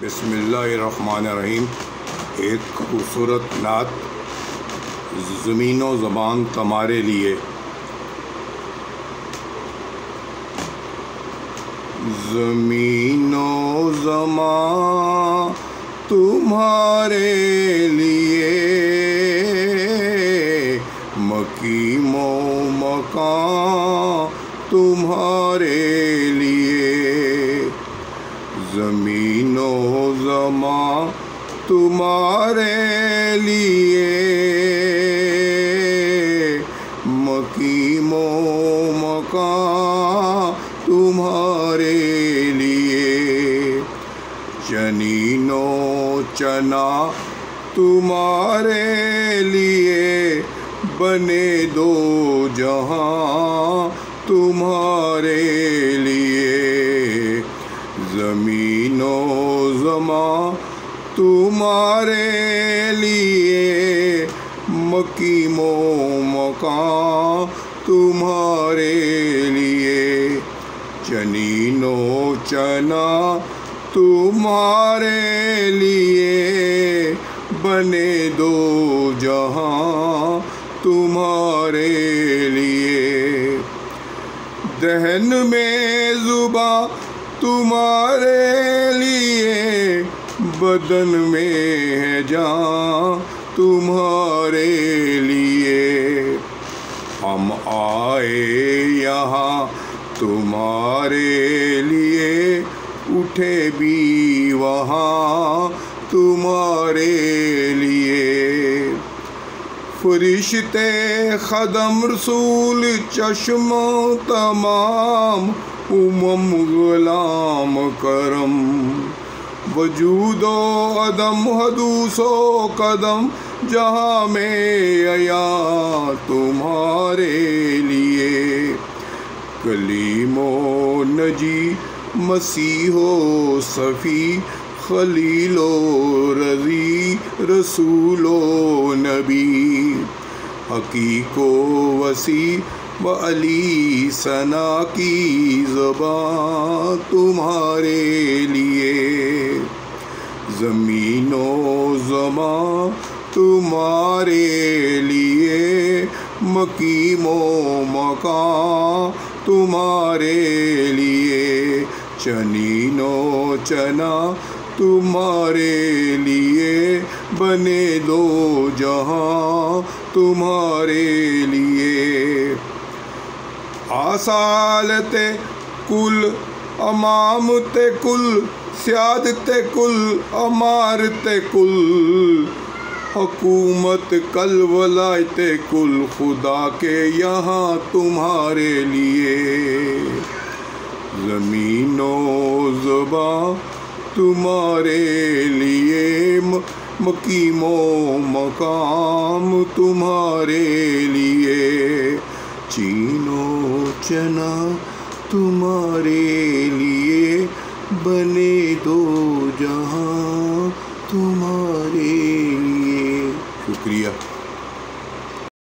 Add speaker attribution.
Speaker 1: بسم اللہ الرحمن الرحیم۔ ایک خوبصورت نعت زمین و زمان تمہارے لیے۔ زمین و زمان تمہارے لیے، مقیم و مکان تمہارے لیے۔ زمین و زمان تمہارے لیے، مقیم و مکان تمہارے لیے۔ جنین و چنا تمہارے لیے، بنے دو جہاں تمہارے لیے۔ زمین و زمان تمہارے لیے، مقیم و مکان تمہارے لیے۔ جنین و چنا تمہارے لیے، بنے دو جہاں تمہارے لیے۔ دہن میں زباں تمہارے لیے، بدن میں ہے جان تمہارے لیے۔ ہم آئے یہاں تمہارے لیے، اٹھے بھی وہاں تمہارے لیے۔ فرشتے خدم رسول چشم تمام، غلام کرم وجود و عدم، حدوث و قدم جہاں میں عیا تمہارے لیے۔ کلیم و نجی مسیح و صفی، خلیل و رضی رسول و نبی۔ حقیق و وسیع و علی ثنا کی زبان تمہارے لیے۔ زمین و زمان تمہارے لیے، مقیم و مکان تمہارے لیے۔ جنین و چنا تمہارے لیے، بنے دو جہاں تمہارے لیے۔ آصالت کل، امامت کل، سیادت کل، امارت کل، حکومت کل، ولایت کل، خدا کے یہاں تمہارے لیے۔ زمین و زبان تمہارے لیے، مقیم و مقام تمہارے لیے۔ چین و چنا تمہارے لیے، بنے دو جہاں تمہارے